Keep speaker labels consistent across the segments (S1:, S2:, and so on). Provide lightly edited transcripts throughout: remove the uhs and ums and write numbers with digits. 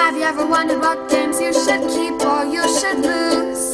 S1: Have you ever wondered what games you should keep or you should lose?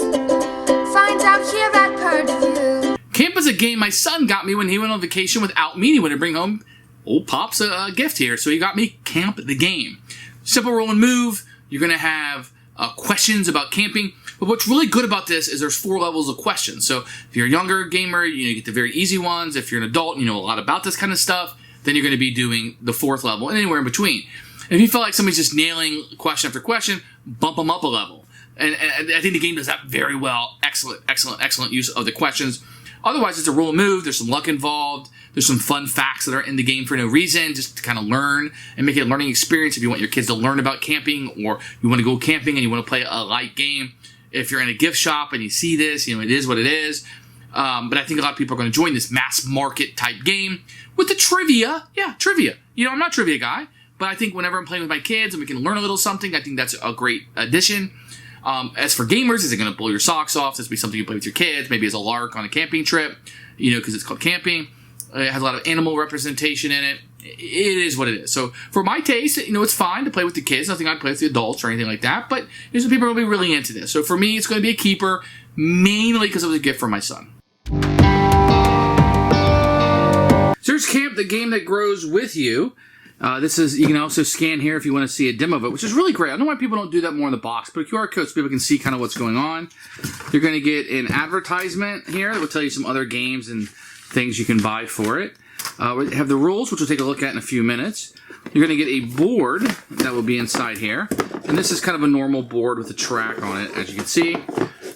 S1: Find out here at Purge.
S2: Camp is a game my son got me when he went on vacation without me. He wanted to bring home old Pop's a gift here, so he got me Camp the game. Simple roll and move. You're going to have questions about camping. But what's really good about this is there's 4 levels of questions. So if you're a younger gamer, you get the very easy ones. If you're an adult, you know a lot about this kind of stuff, then you're going to be doing the 4th level and anywhere in between. If you feel like somebody's just nailing question after question, bump them up a level. And I think the game does that very well. Excellent use of the questions. Otherwise, it's a roll and move. There's some luck involved. There's some fun facts that are in the game for no reason, just to kind of learn and make it a learning experience if you want your kids to learn about camping, or you want to go camping and you want to play a light game. If you're in a gift shop and you see this, it is what it is. But I think a lot of people are going to join this mass market type game with the trivia. Yeah, trivia. I'm not a trivia guy, but I think whenever I'm playing with my kids and we can learn a little something, I think that's a great addition. As for gamers, is it going to blow your socks off? This will be something you play with your kids, maybe as a lark on a camping trip, because it's called camping. It has a lot of animal representation in it. It is what it is. So for my taste, it's fine to play with the kids. Nothing I'd play with the adults or anything like that. But some people are going to be really into this. So for me, it's going to be a keeper, mainly because it was a gift from my son. So here's Camp, the game that grows with you. You can also scan here if you want to see a demo of it, which is really great. I don't know why people don't do that more in the box, but a QR code so people can see kind of what's going on. You're going to get an advertisement here that will tell you some other games and things you can buy for it. We have the rules, which we'll take a look at in a few minutes. You're going to get a board that will be inside here. And this is kind of a normal board with a track on it, as you can see.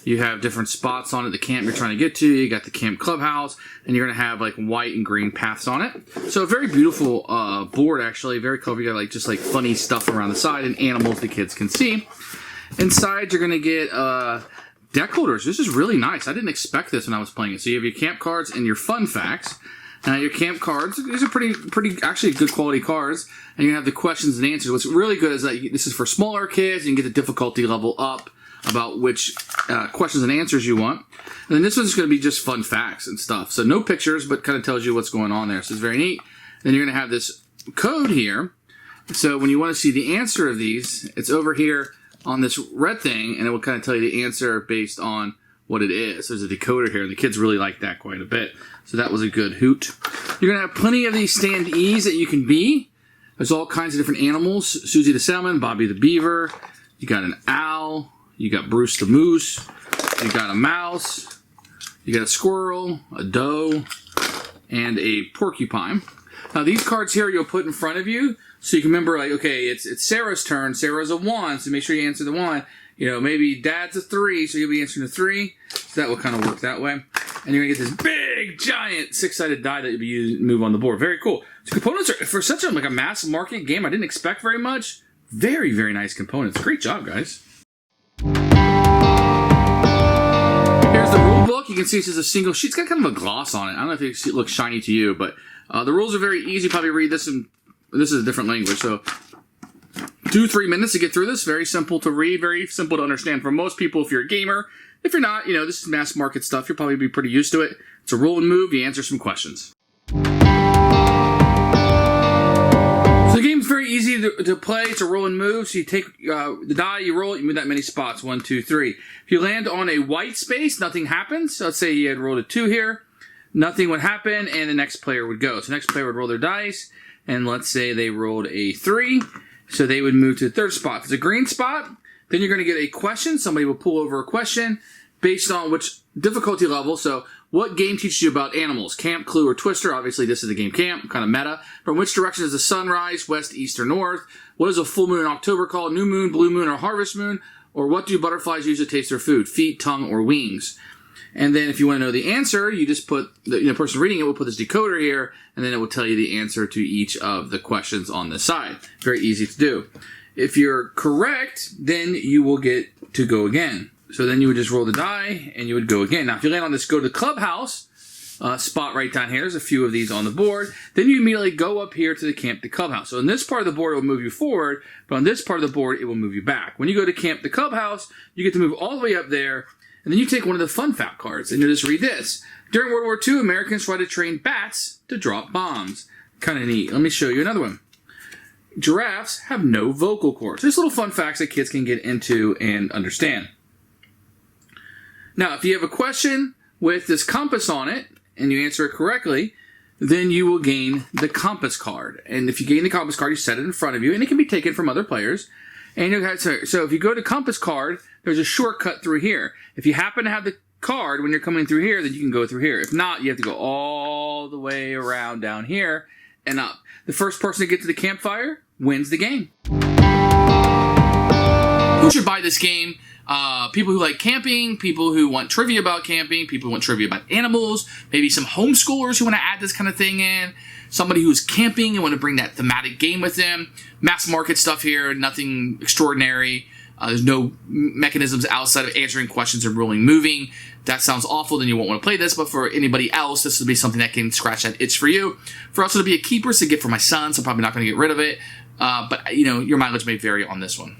S2: You have different spots on it, the camp you're trying to get to. You got the camp clubhouse, and you're going to have like white and green paths on it. So a very beautiful board, actually. Very colorful. You got just funny stuff around the side and animals the kids can see. Inside, you're going to get deck holders. This is really nice. I didn't expect this when I was playing it. So you have your camp cards and your fun facts. Your camp cards, these are pretty actually good quality cards. And you have the questions and answers. What's really good is that this is for smaller kids. You can get the difficulty level up about which questions and answers you want. And then this one's going to be just fun facts and stuff. So no pictures, but kind of tells you what's going on there. So it's very neat. Then you're going to have this code here. So when you want to see the answer of these, it's over here on this red thing, and it will kind of tell you the answer based on what it is. There's a decoder here, and the kids really like that quite a bit. So that was a good hoot. You're going to have plenty of these standees that you can be. There's all kinds of different animals. Susie the salmon, Bobby the beaver. You got an owl. You got Bruce the moose. You got a mouse. You got a squirrel, a doe, and a porcupine. Now these cards here you'll put in front of you, so you can remember, okay, it's Sarah's turn. Sarah's a 1, so make sure you answer the 1. Maybe Dad's a 3, so you'll be answering a 3. So that will kind of work that way. And you're going to get this big, giant, 6-sided die that you'll be using to move on the board. Very cool. So components are, for such a mass market game, I didn't expect very much. Very, very nice components. Great job, guys. Here's the rule book. You can see this is a single sheet. It's got kind of a gloss on it. I don't know if it looks shiny to you, but the rules are very easy. Probably read this, and this is a different language, so 2-3 minutes to get through this. Very simple to read, very simple to understand for most people if you're a gamer. If you're not, this is mass market stuff. You'll probably be pretty used to it. It's a roll and move. You answer some questions. So the game's very easy to play. It's a roll and move. So you take the die, you roll it, you move that many spots. 1, 2, 3. If you land on a white space, nothing happens. So let's say you had rolled a 2 here. Nothing would happen, and the next player would go. So the next player would roll their dice, and let's say they rolled a 3. So they would move to the 3rd spot. If it's a green spot, then you're going to get a question. Somebody will pull over a question based on which difficulty level. So what game teaches you about animals? Camp, Clue, or Twister? Obviously, this is the game Camp, kind of meta. From which direction is the sun rise? West, east, or north? What is a full moon in October called? New moon, blue moon, or harvest moon? Or what do butterflies use to taste their food? Feet, tongue, or wings? And then if you want to know the answer, you just put, the person reading it will put this decoder here, and then it will tell you the answer to each of the questions on the side. Very easy to do. If you're correct, then you will get to go again. So then you would just roll the die, and you would go again. Now, if you land on this go to the clubhouse spot right down here, there's a few of these on the board, then you immediately go up here to the camp the clubhouse. So in this part of the board, it will move you forward, but on this part of the board, it will move you back. When you go to camp the clubhouse, you get to move all the way up there, and then you take one of the fun fact cards, and you just read this. During World War II, Americans tried to train bats to drop bombs. Kind of neat. Let me show you another one. giraffes have no vocal cords. There's little fun facts that kids can get into and understand. Now, if you have a question with this compass on it and you answer it correctly, then you will gain the compass card. And if you gain the compass card, you set it in front of you, and it can be taken from other players. And so if you go to compass card, there's a shortcut through here. If you happen to have the card when you're coming through here, then you can go through here. If not, you have to go all the way around down here and up. The first person to get to the campfire wins the game. Who should buy this game? People who like camping, people who want trivia about camping, people who want trivia about animals, maybe some homeschoolers who want to add this kind of thing in, somebody who's camping and want to bring that thematic game with them. Mass market stuff here, nothing extraordinary. There's no mechanisms outside of answering questions and rolling moving. That sounds awful, then you won't want to play this, but for anybody else, this would be something that can scratch that itch for you. For us, it'll be a keeper, it's a gift for my son, so I'm probably not going to get rid of it. But, your mileage may vary on this one.